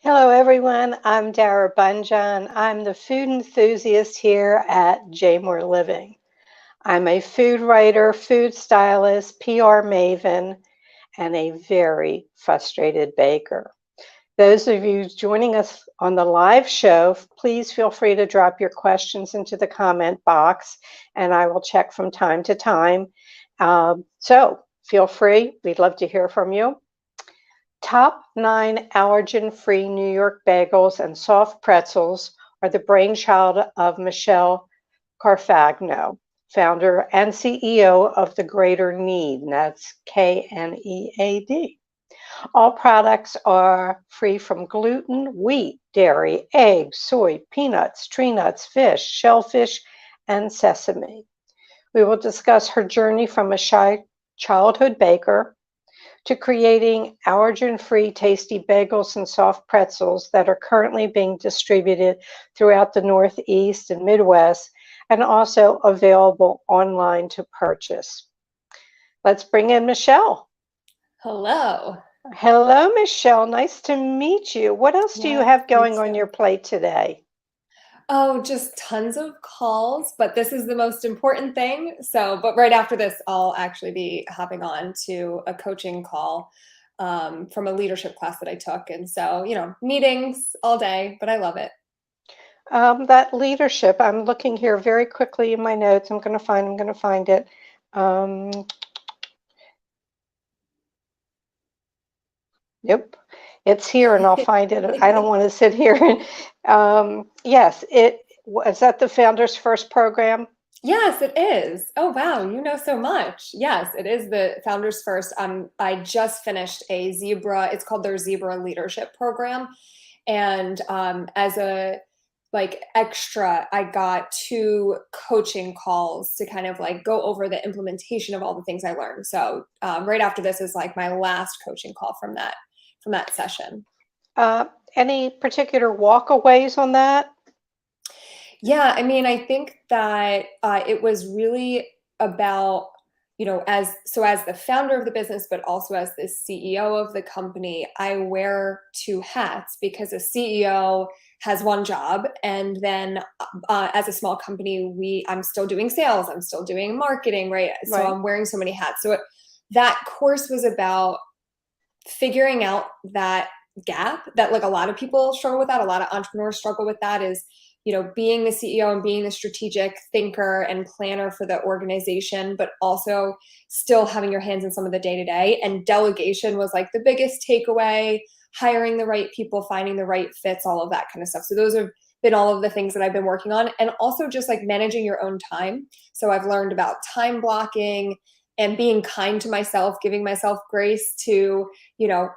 Hello, everyone. I'm Dara Bunjon. I'm the food enthusiast here at Jaymore Living. I'm a food writer, food stylist, PR maven, and a very frustrated baker. Those of you joining us on the live show, please feel free to drop your questions into the comment box, and I will check from time to time. So feel free. We'd love to hear from you. Top 9 allergen-free New York bagels and soft pretzels are the brainchild of Michelle Carfagno, founder and CEO of the Greater Knead, and that's Knead. All products are free from gluten, wheat, dairy, eggs, soy, peanuts, tree nuts, fish, shellfish, and sesame. We will discuss her journey from a shy childhood baker to creating allergen-free tasty bagels and soft pretzels that are currently being distributed throughout the Northeast and Midwest and also available online to purchase. Let's bring in Michelle. Hello. Hello, Michelle. Nice to meet you. What else do you Yeah, have you going on too. your plate today? Oh, just tons of calls, but this is the most important thing. But right after this, I'll actually be hopping on to a coaching call from a leadership class that I took. And so, meetings all day, but I love it. That leadership, I'm looking here very quickly in my notes. I'm going to find it. Um, Yep, it's here and I'll find it. I don't want to sit here. Yes, it was that the Founders First program. Yes, it is. Oh, wow, you know so much. Yes, it is the Founders First. I just finished a Zebra, it's called their Zebra Leadership Program. And as a like extra, I got two coaching calls to kind of like go over the implementation of all the things I learned. So right after this is like my last coaching call from that session. Uh, any particular walkaways on that? Yeah, I mean, I think that it was really about, as the founder of the business, but also as the CEO of the company, I wear two hats because a CEO has one job, and then as a small company, I'm still doing sales, I'm still doing marketing, right? So Right. I'm wearing so many hats. That course was about figuring out that gap that like a lot of people struggle with, that a lot of entrepreneurs struggle with, that is being the CEO and being the strategic thinker and planner for the organization, but also still having your hands in some of the day-to-day. And delegation was like the biggest takeaway, hiring the right people, finding the right fits, all of that kind of stuff. So those have been all of the things that I've been working on, and also just like managing your own time. So I've learned about time blocking and being kind to myself, giving myself grace to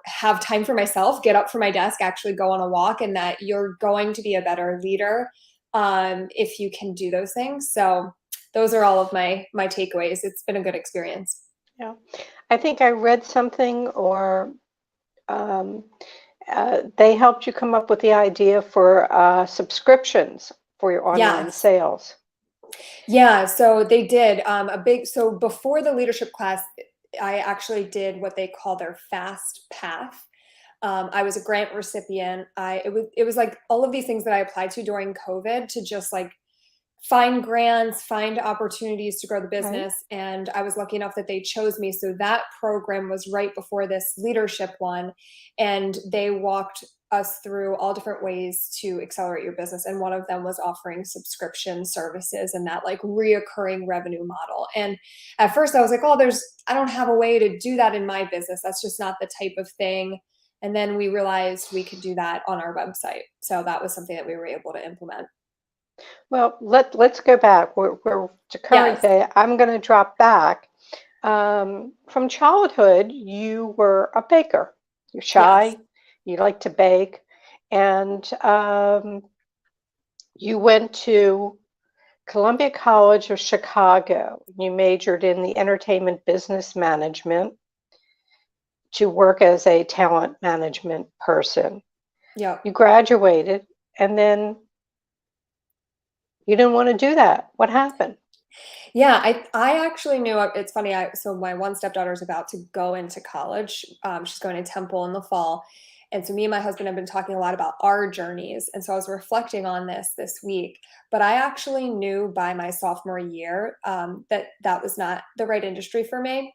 have time for myself, get up from my desk, actually go on a walk, and that you're going to be a better leader if you can do those things. So those are all of my takeaways. It's been a good experience. Yeah. I think I read something or um, they helped you come up with the idea for subscriptions for your online Yes. sales. Yeah, so they did so before the leadership class, I actually did what they call their fast path. I was a grant recipient. It was like all of these things that I applied to during COVID to just like find grants, find opportunities to grow the Right. business. And I was lucky enough that they chose me. So that program was right before this leadership one. And they walked us through all different ways to accelerate your business. And one of them was offering subscription services and that like reoccurring revenue model. And at first I was like, oh, I don't have a way to do that in my business. That's just not the type of thing. And then we realized we could do that on our website. So that was something that we were able to implement. Well, let's go back. We're to current Yes. day. I'm going to drop back. From childhood, you were a baker. You're Yes. shy. You like to bake, and you went to Columbia College of Chicago. You majored in the entertainment business management to work as a talent management person. Yep. You graduated, and then you didn't want to do that. What happened? Yeah, I actually knew it's funny. So my one stepdaughter is about to go into college. She's going to Temple in the fall, And so me and my husband have been talking a lot about our journeys. And so I was reflecting on this week, but I actually knew by my sophomore year that was not the right industry for me.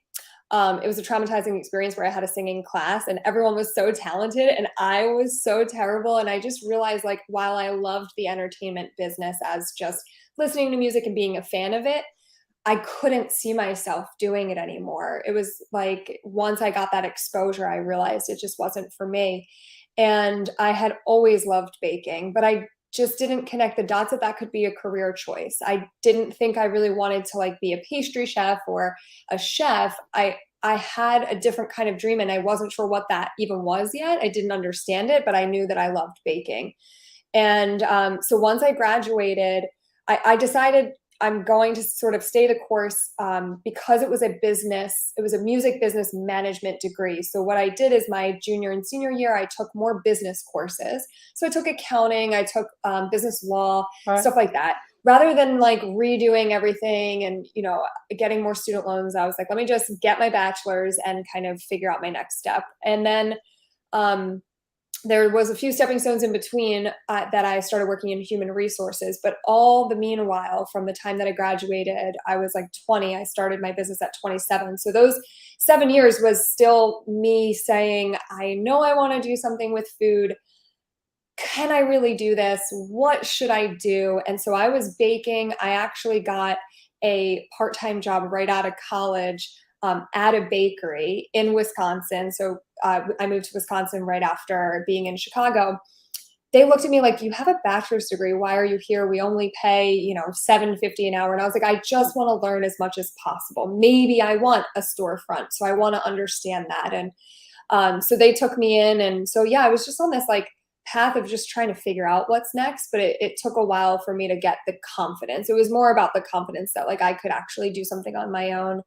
It was a traumatizing experience where I had a singing class and everyone was so talented and I was so terrible. And I just realized, like, while I loved the entertainment business as just listening to music and being a fan of it, I couldn't see myself doing it anymore. It was like once I got that exposure, I realized it just wasn't for me. And I had always loved baking, but I just didn't connect the dots that that could be a career choice. I didn't think I really wanted to like be a pastry chef or a chef. I had a different kind of dream and I wasn't sure what that even was yet. I didn't understand it, but I knew that I loved baking. And so once I graduated, I decided I'm going to sort of stay the course because it was a music business management degree. So what I did is my junior and senior year, I took more business courses. So I took accounting, I took business law, Right. stuff like that. Rather than like redoing everything and, getting more student loans, I was like, let me just get my bachelor's and kind of figure out my next step. And then there was a few stepping stones in between that I started working in human resources, but all the meanwhile, from the time that I graduated, I was like 20. I started my business at 27. So those 7 years was still me saying, I know I want to do something with food. Can I really do this? What should I do? And so I was baking. I actually got a part-time job right out of college at a bakery in Wisconsin. So I moved to Wisconsin right after being in Chicago. They looked at me like, you have a bachelor's degree. Why are you here? We only pay, $7.50 an hour. And I was like, I just want to learn as much as possible. Maybe I want a storefront. So I want to understand that. And so they took me in. And so, yeah, I was just on this like path of just trying to figure out what's next. But it took a while for me to get the confidence. It was more about the confidence that like I could actually do something on my own.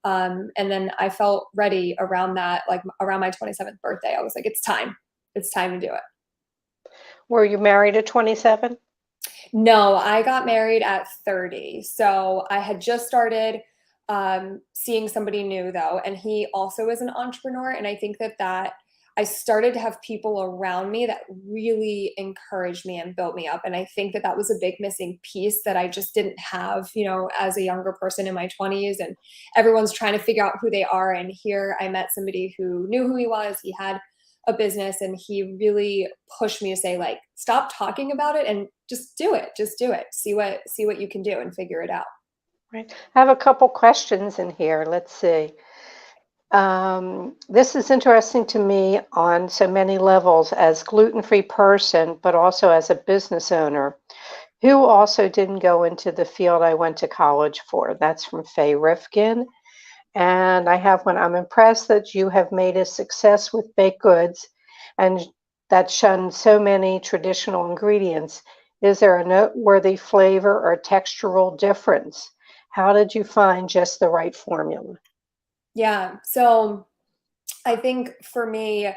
And then I felt ready around that, like around my 27th birthday. I was like, it's time. It's time to do it. Were you married at 27? No, I got married at 30. So I had just started seeing somebody new though, and he also is an entrepreneur. And I think that I started to have people around me that really encouraged me and built me up. And I think that was a big missing piece that I just didn't have, as a younger person in my 20s. And everyone's trying to figure out who they are. And here I met somebody who knew who he was. He had a business and he really pushed me to say, like, stop talking about it and just do it. Just do it. See what you can do and figure it out. Right. I have a couple questions in here. Let's see. This is interesting to me on so many levels as gluten-free person, but also as a business owner who also didn't go into the field I went to college for. That's from Faye Rifkin. And I have one. I'm impressed that you have made a success with baked goods and that shunned so many traditional ingredients. Is there a noteworthy flavor or textural difference? How did you find just the right formula? Yeah. So I think for me,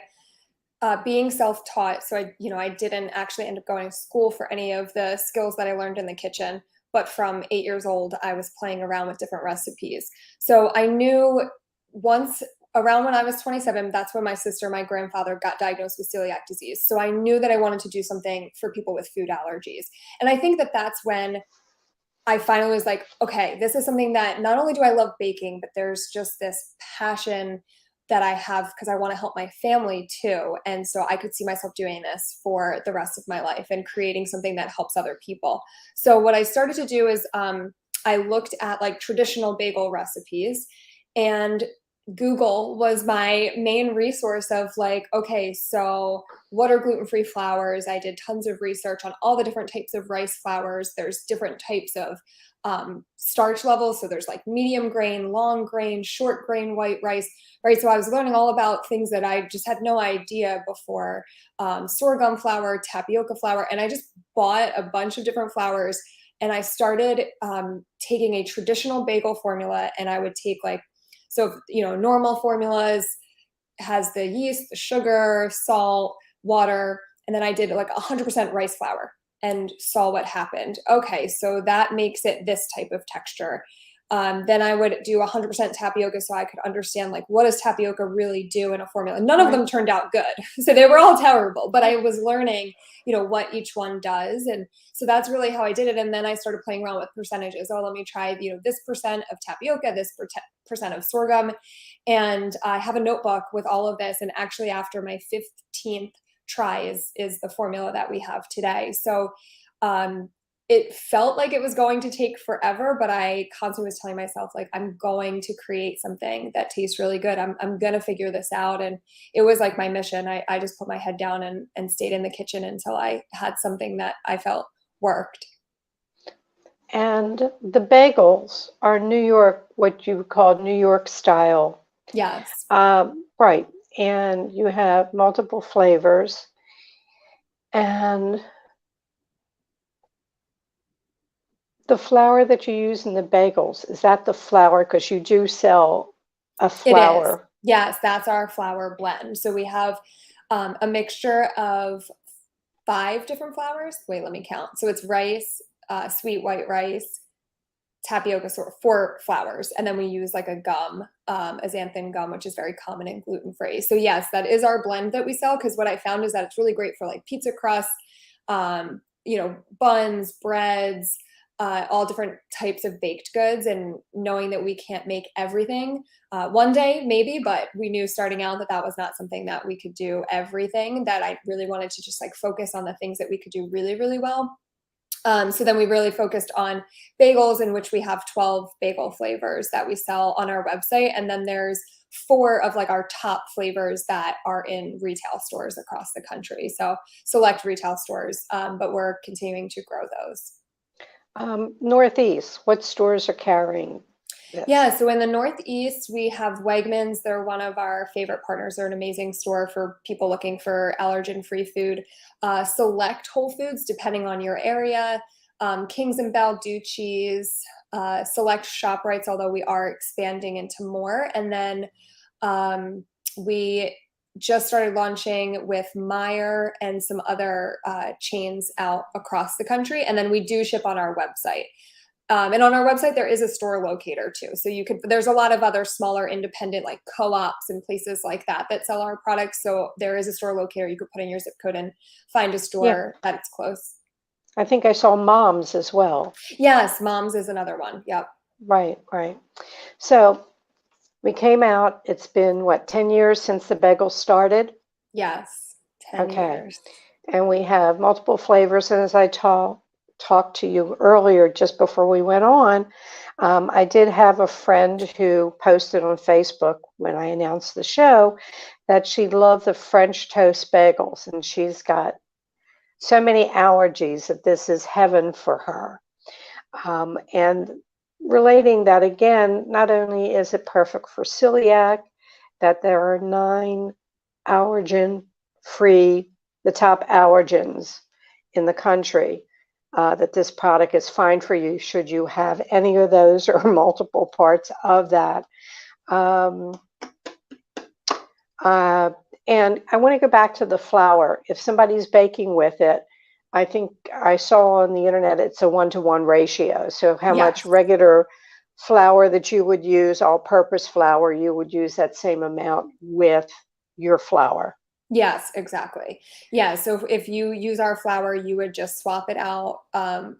being self-taught, so I didn't actually end up going to school for any of the skills that I learned in the kitchen. But from 8 years old, I was playing around with different recipes. So I knew once around when I was 27, that's when my sister, my grandfather got diagnosed with celiac disease. So I knew that I wanted to do something for people with food allergies. And I think that that's when I finally was like, okay, this is something that not only do I love baking, but there's just this passion that I have because I want to help my family too. And so I could see myself doing this for the rest of my life and creating something that helps other people. So what I started to do is I looked at like traditional bagel recipes, and Google was my main resource of like, okay, so what are gluten-free flours? I did tons of research on all the different types of rice flours. There's different types of starch levels. So there's like medium grain, long grain, short grain, white rice, right? So I was learning all about things that I just had no idea before. Sorghum flour, tapioca flour, and I just bought a bunch of different flours and I started taking a traditional bagel formula, and I would take like, so, normal formulas has the yeast, the sugar, salt, water, and then I did like 100% rice flour and saw what happened. Okay, so that makes it this type of texture. Then I would do 100% tapioca so I could understand like what does tapioca really do in a formula. None of Right. them turned out good. So they were all terrible, but I was learning, what each one does. And so that's really how I did it. And then I started playing around with percentages. Oh, let me try, this percent of tapioca, this percent of sorghum. And I have a notebook with all of this. And actually after my 15th try is the formula that we have today. So it felt like it was going to take forever, but I constantly was telling myself, like, I'm going to create something that tastes really good. I'm going to figure this out. And it was like my mission. I just put my head down and stayed in the kitchen until I had something that I felt worked. And the bagels are New York, what you call New York style. Yes. Right. And you have multiple flavors. And the flour that you use in the bagels, is that the flour? Because you do sell a It is. flour. Yes, that's our flour blend. So we have a mixture of 5 different flours. Wait, let me count. So it's rice, sweet white rice, tapioca, sort of 4 flours, and then we use like a gum, a xanthan gum, which is very common and gluten-free. So yes, that is our blend that we sell, because what I found is that it's really great for like pizza crust, buns, breads, all different types of baked goods. And knowing that we can't make everything, one day maybe, but we knew starting out that that was not something that we could do everything, that I really wanted to just like focus on the things that we could do really, really well. So then we really focused on bagels, in which we have 12 bagel flavors that we sell on our website. And then there's 4 of like our top flavors that are in retail stores across the country. So select retail stores, but we're continuing to grow those. Northeast, what stores are carrying this? Yeah, so in the Northeast, we have Wegmans. They're one of our favorite partners. They're an amazing store for people looking for allergen-free food. Select Whole Foods, depending on your area. Kings and Balducci's, select ShopRites, although we are expanding into more. And then we just started launching with Meijer and some other chains out across the country. And then we do ship on our website. And on our website, there is a store locator too. So there's a lot of other smaller independent like co-ops and places like that sell our products. So there is a store locator. You could put in your zip code and find a store that's close. I think I saw Moms as well. Yes, Moms is another one. Yep. Right, right. So we came out, it's been what, 10 years since the bagel started? Yes, 10 years. And we have multiple flavors. And as I talked to you earlier, just before we went on, I did have a friend who posted on Facebook when I announced the show that she loved the French toast bagels, and she's got so many allergies that this is heaven for her. And relating that again, not only is it perfect for celiac, that there are 9 allergen-free, the top allergens in the country, that this product is fine for you should you have any of those or multiple parts of that. And I want to go back to the flour. If somebody's baking with it, I think I saw on the internet it's a 1-to-1 ratio. So how much regular flour that you would use, all-purpose flour, you would use that same amount with your flour. Yes, exactly. Yeah. So if you use our flour, you would just swap it out.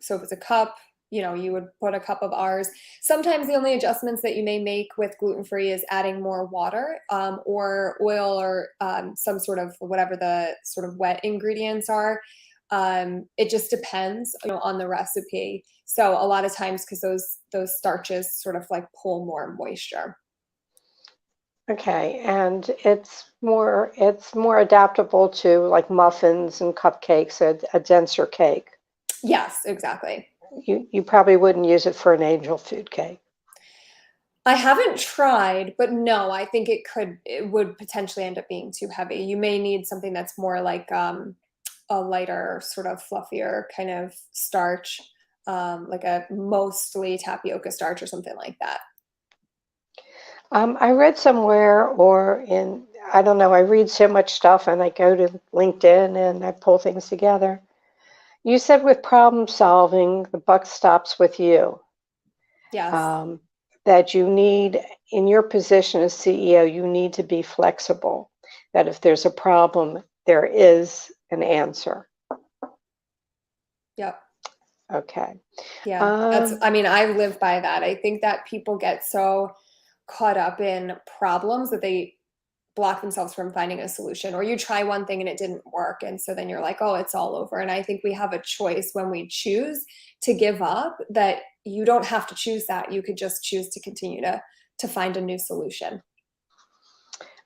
So if it's a cup, you would put a cup of ours. Sometimes the only adjustments that you may make with gluten-free is adding more water, or oil, or some sort of whatever the sort of wet ingredients are. It just depends, on the recipe. So a lot of times, because those starches sort of like pull more moisture. Okay, and it's more adaptable to like muffins and cupcakes, a denser cake. Yes, exactly. You probably wouldn't use it for an angel food cake. I haven't tried, but no, I think it would potentially end up being too heavy. You may need something that's more like a lighter, sort of fluffier kind of starch, like a mostly tapioca starch or something like that. I read somewhere, I don't know, I read so much stuff and I go to LinkedIn and I pull things together. You said with problem solving, the buck stops with you. Yes. that you need, in your position as CEO, you need to be flexible, that if there's a problem, there is an answer. Yep. Okay. Yeah. I mean, I live by that. I think that people get so caught up in problems that they block themselves from finding a solution, or you try one thing and it didn't work. And so then you're like, oh, it's all over. And I think we have a choice when we choose to give up, that you don't have to choose that. You could just choose to continue to find a new solution.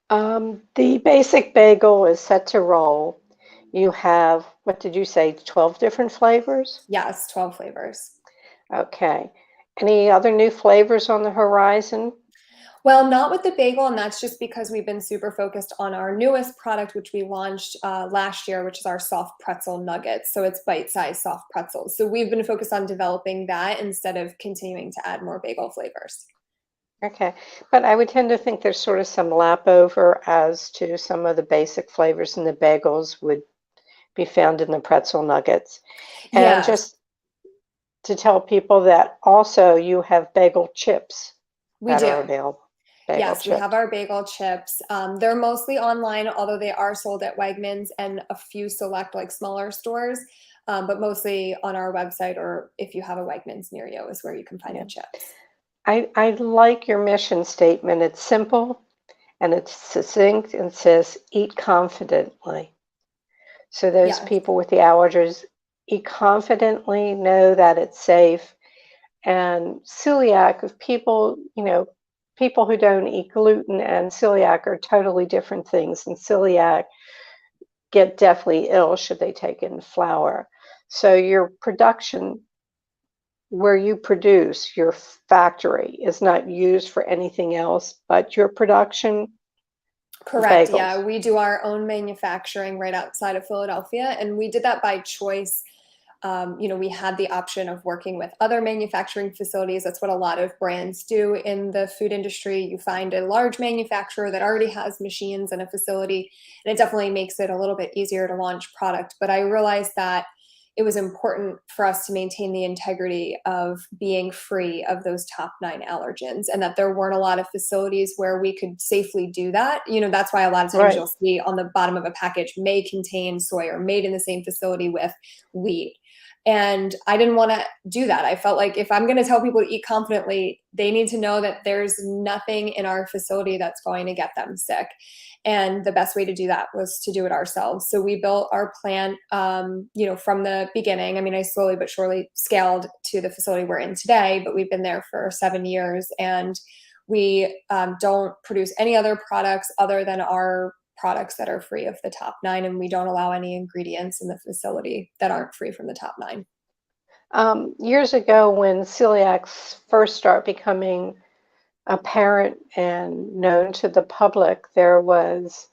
The basic bagel is set to roll. You have, what did you say, 12 different flavors? Yes, 12 flavors. Okay. Any other new flavors on the horizon? Well, not with the bagel, and that's just because we've been super focused on our newest product, which we launched last year, which is our soft pretzel nuggets. So it's bite-sized soft pretzels. So we've been focused on developing that instead of continuing to add more bagel flavors. Okay, but I would tend to think there's sort of some lap over as to some of the basic flavors in the bagels would be found in the pretzel nuggets. And Yes, just to tell people that also you have bagel chips we that do. are available. Bagel Yes, we have chips. our bagel chips. They're mostly online, although they are sold at Wegmans and a few select like smaller stores, but mostly on our website, or if you have a Wegmans near you is where you can find Yeah. the chips. I like your mission statement. It's simple and it's succinct and says eat confidently. So those Yes, people with the allergies eat confidently, know that it's safe. And celiac, if people, people who don't eat gluten and celiac are totally different things. And celiac get deathly ill should they take in flour. So your production, where you produce, your factory is not used for anything else but your production of correct. bagels. Yeah, we do our own manufacturing right outside of Philadelphia, and we did that by choice. We had the option of working with other manufacturing facilities. That's what a lot of brands do in the food industry. You find a large manufacturer that already has machines and a facility, and it definitely makes it a little bit easier to launch product. But I realized that it was important for us to maintain the integrity of being free of those top 9 allergens, and that there weren't a lot of facilities where we could safely do that. That's why a lot of times Right. you'll see on the bottom of a package may contain soy or made in the same facility with wheat. And I didn't want to do that. I felt like if I'm going to tell people to eat confidently, they need to know that there's nothing in our facility that's going to get them sick. And the best way to do that was to do it ourselves. So we built our plant, from the beginning. I mean, I slowly but surely scaled to the facility we're in today, but we've been there for 7 years, and we don't produce any other products other than our products that are free of the top 9, and we don't allow any ingredients in the facility that aren't free from the top 9. Years ago, when celiacs first start becoming apparent and known to the public, there was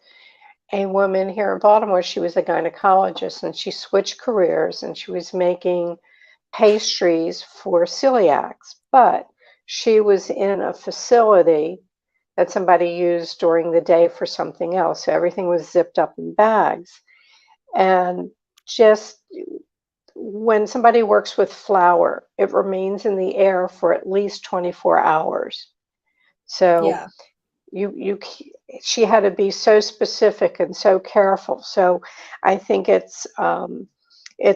a woman here in Baltimore. She was a gynecologist and she switched careers and she was making pastries for celiacs, but she was in a facility that somebody used during the day for something else. So everything was zipped up in bags. And just when somebody works with flour, it remains in the air for at least 24 hours. So Yeah, she had to be so specific and so careful. So I think it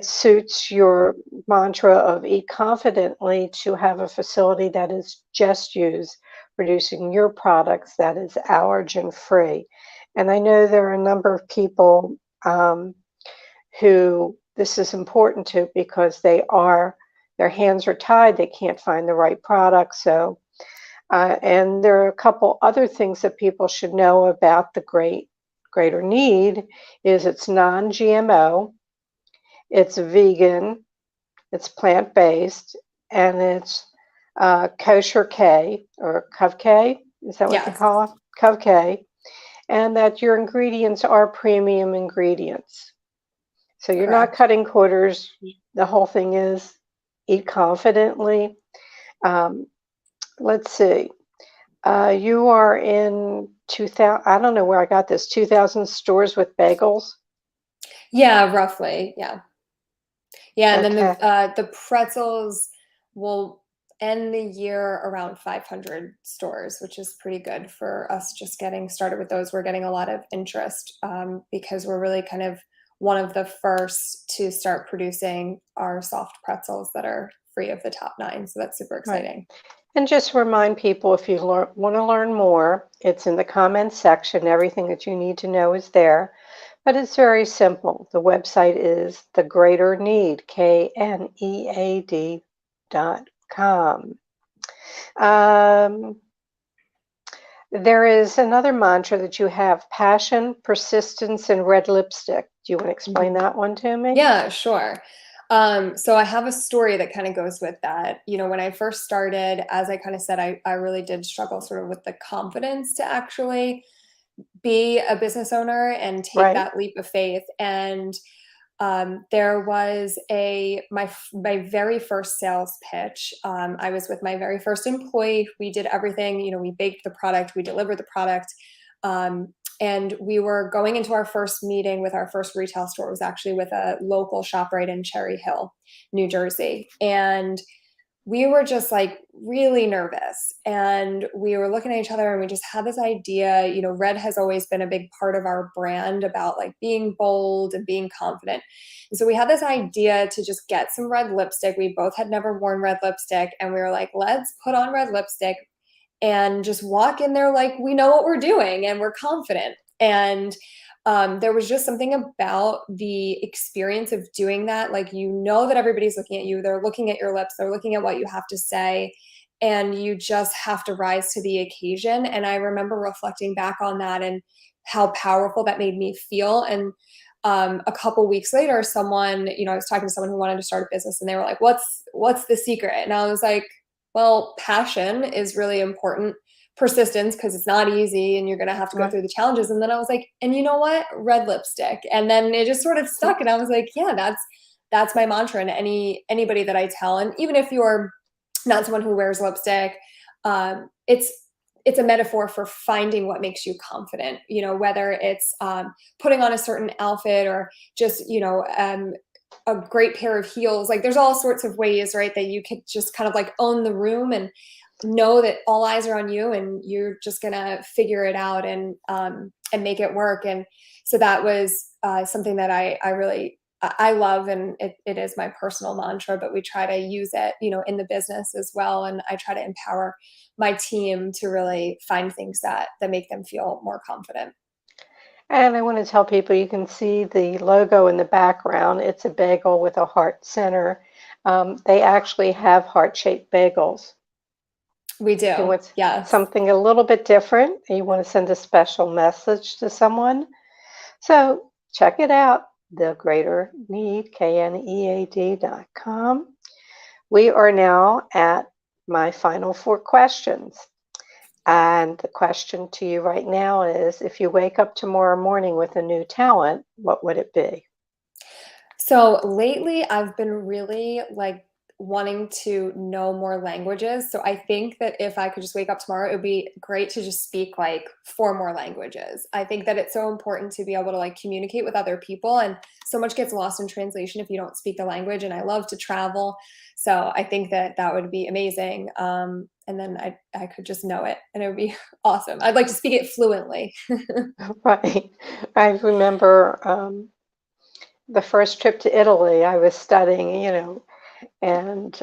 suits your mantra of eat confidently to have a facility that is just used producing your products that is allergen free. And I know there are a number of people who this is important to because their hands are tied, they can't find the right product. So and there are a couple other things that people should know about the Greater Knead is it's non-GMO, it's vegan, it's plant-based, and it's kosher K or Cov K. Is that what they yes, call it? Cov K. And that your ingredients are premium ingredients. So you're not correct. cutting corners. The whole thing is eat confidently. Um, let's see. You are in 2000, I don't know where I got this, 2000 stores with bagels. Yeah, roughly. Yeah. Yeah, and then Okay. the pretzels will end the year around 500 stores, which is pretty good for us just getting started with those. We're getting a lot of interest because we're really kind of one of the first to start producing our soft pretzels that are free of the top 9. So that's super exciting. Right. And just remind people, if you want to learn more, it's in the comments section. Everything that you need to know is there. But it's very simple. The website is the Greater Knead, KNEAD.com. There is another mantra that you have: passion, persistence, and red lipstick. Do you want to explain that one to me? Yeah, sure. So I have a story that kind of goes with that. When I first started, as I kind of said, I really did struggle sort of with the confidence to actually be a business owner and take Right. that leap of faith. And there was my very first sales pitch. I was with my very first employee. We did everything. We baked the product, we delivered the product, and we were going into our first meeting with our first retail store. It was actually with a local shop right in Cherry Hill, New Jersey, and we were just like really nervous, and we were looking at each other, and we just had this idea. Red has always been a big part of our brand, about like being bold and being confident. And so we had this idea to just get some red lipstick. We both had never worn red lipstick, and we were like, let's put on red lipstick and just walk in there like we know what we're doing and we're confident. And there was just something about the experience of doing that. Like, that everybody's looking at you. They're looking at your lips. They're looking at what you have to say. And you just have to rise to the occasion. And I remember reflecting back on that and how powerful that made me feel. And a couple weeks later, someone, I was talking to someone who wanted to start a business, and they were like, what's the secret? And I was like, well, passion is really important. Persistence, because it's not easy and you're going to have to go through the challenges. And then I was like, and you know what? Red lipstick. And then it just sort of stuck. And I was like, yeah, that's my mantra. And anybody that I tell, and even if you're not someone who wears lipstick, it's a metaphor for finding what makes you confident, whether it's putting on a certain outfit, or just, a great pair of heels. Like, there's all sorts of ways, right, that you could just kind of like own the room and know that all eyes are on you, and you're just gonna figure it out and make it work. And so that was something that I really love, and it is my personal mantra, but we try to use it, in the business as well. And I try to empower my team to really find things that make them feel more confident. And I want to tell people, you can see the logo in the background. It's a bagel with a heart center. They actually have heart-shaped bagels. We do. If you want Yes. something a little bit different, and you want to send a special message to someone, so check it out, the Greater Knead, KNEAD.com. We are now at my final 4 questions. And the question to you right now is, if you wake up tomorrow morning with a new talent, what would it be? So lately, I've been really like wanting to know more languages. So I think that if I could just wake up tomorrow, it would be great to just speak like 4 more languages. I think that it's so important to be able to like communicate with other people, and so much gets lost in translation if you don't speak the language. And I love to travel, so I think that that would be amazing. And then I could just know it, and it would be awesome. I'd like to speak it fluently. Right. I remember the first trip to Italy. I was studying, and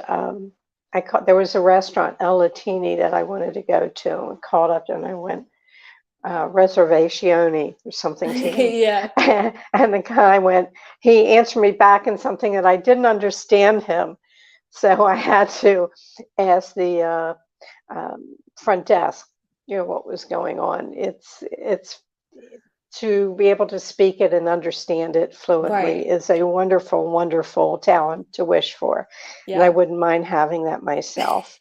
there was a restaurant, El Latini, that I wanted to go to, and called up and I went, reservationi or something to him. Yeah. And the guy he answered me back in something that I didn't understand him. So I had to ask the front desk, what was going on. It's to be able to speak it and understand it fluently Right. is a wonderful, wonderful talent to wish for. And I Yeah. wouldn't mind having that myself.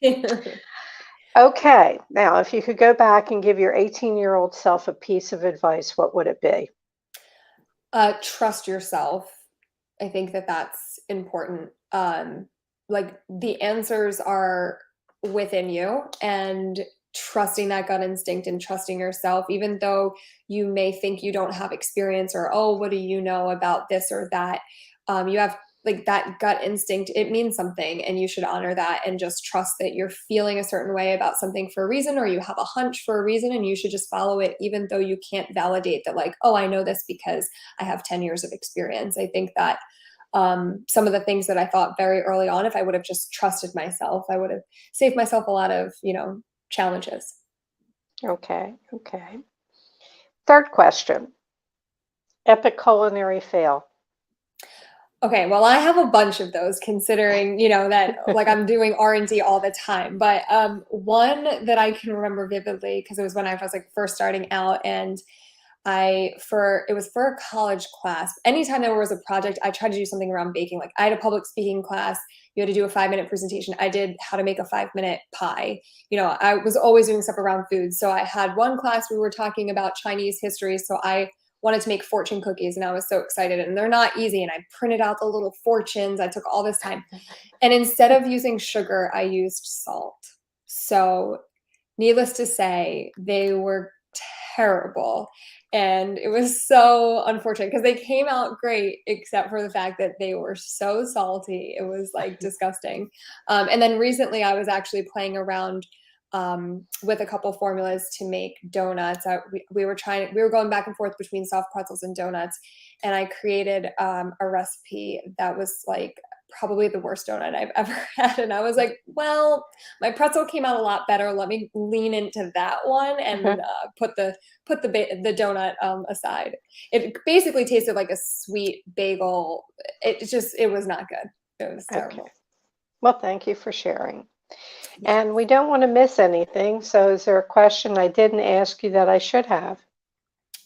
Okay, now if you could go back and give your 18-year-old self a piece of advice, what would it be? Trust yourself. I think that that's important. Like, the answers are within you, and trusting that gut instinct and trusting yourself, even though you may think you don't have experience, or, oh, what do you know about this or that? You have like that gut instinct, it means something, and you should honor that and just trust that you're feeling a certain way about something for a reason, or you have a hunch for a reason, and you should just follow it, even though you can't validate that, like, oh, I know this because I have 10 years of experience. I think that some of the things that I thought very early on, if I would have just trusted myself, I would have saved myself a lot of, challenges. Okay. Okay. Third question. Epic culinary fail. Okay, well, I have a bunch of those considering, that like I'm doing R&D all the time. But one that I can remember vividly, because it was when I was like first starting out, and it was for a college class. Anytime there was a project, I tried to do something around baking. Like I had a public speaking class, you had to do a 5-minute presentation. I did how to make a 5-minute pie. I was always doing stuff around food. So I had one class, we were talking about Chinese history. So I wanted to make fortune cookies, and I was so excited, and they're not easy. And I printed out the little fortunes. I took all this time. And instead of using sugar, I used salt. So needless to say, they were terrible. And it was so unfortunate because they came out great, except for the fact that they were so salty. It was like disgusting. And then recently I was actually playing around with a couple formulas to make donuts. We were going back and forth between soft pretzels and donuts. And I created a recipe that was like probably the worst donut I've ever had. And I was like, well, my pretzel came out a lot better. Let me lean into that one and put the donut aside. It basically tasted like a sweet bagel. It was not good. It was terrible. Okay. Well, thank you for sharing. And we don't want to miss anything. So is there a question I didn't ask you that I should have?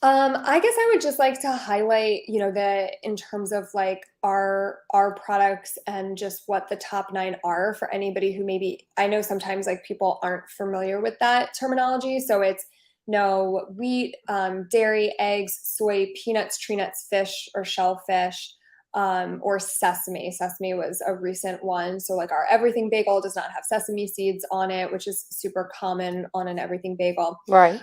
I guess I would just like to highlight, in terms of like our products and just what the top 9 are for anybody who maybe, I know sometimes like people aren't familiar with that terminology. So it's no wheat, dairy, eggs, soy, peanuts, tree nuts, fish or shellfish, or sesame. Sesame was a recent one. So like our everything bagel does not have sesame seeds on it, which is super common on an everything bagel. Right.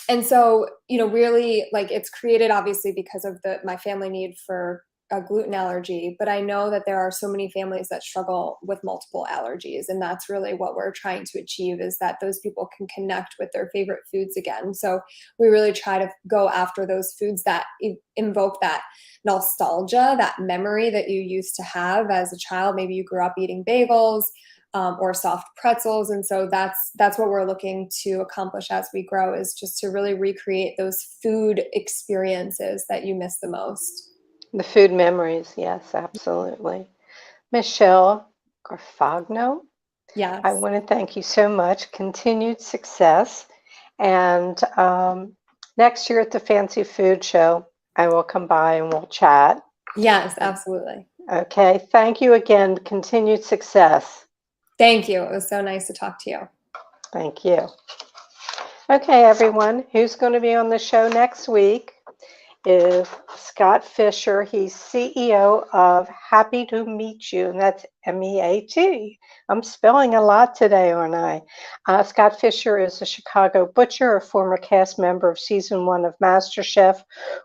And so, really like it's created obviously because of my family need for a gluten allergy, but I know that there are so many families that struggle with multiple allergies. And that's really what we're trying to achieve, is that those people can connect with their favorite foods again. So we really try to go after those foods that invoke that nostalgia, that memory that you used to have as a child. Maybe you grew up eating bagels, or soft pretzels. And so that's what we're looking to accomplish as we grow, is just to really recreate those food experiences that you miss the most. The food memories. Yes, absolutely. Michelle Carfagno, Yes. I want to thank you so much. Continued success. And next year at the Fancy Food Show, I will come by and we'll chat. Yes, absolutely. Okay. Thank you again. Continued success. Thank you. It was so nice to talk to you. Thank you. Okay, everyone. Who's going to be on the show next week is Scott Fisher. He's CEO of Happy to Meet You, and that's MEAT. I'm spelling a lot today, aren't I? Scott Fisher is a Chicago butcher, a former cast member of season 1 of MasterChef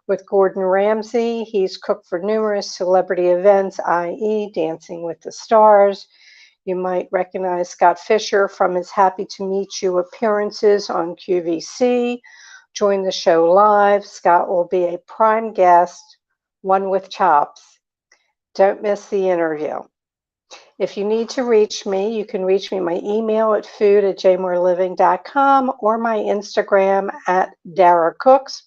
with Gordon Ramsay. He's cooked for numerous celebrity events, i.e. Dancing with the Stars. You might recognize Scott Fisher from his Happy to Meet You appearances on QVC. Join the show live. Scott will be a prime guest, one with chops. Don't miss the interview. If you need to reach me, you can reach me my email at food@jmoreliving.com or my Instagram at Dara Cooks.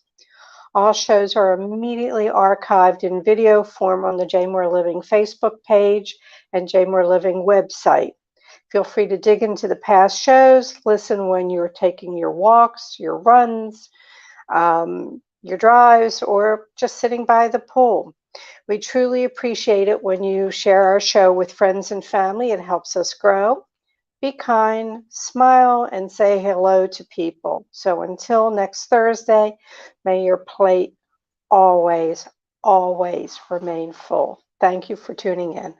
All shows are immediately archived in video form on the J More Living Facebook page and J More Living website. Feel free to dig into the past shows, listen when you're taking your walks, your runs, your drives, or just sitting by the pool. We truly appreciate it when you share our show with friends and family. It helps us grow. Be kind, smile, and say hello to people. So until next Thursday, may your plate always, always remain full. Thank you for tuning in.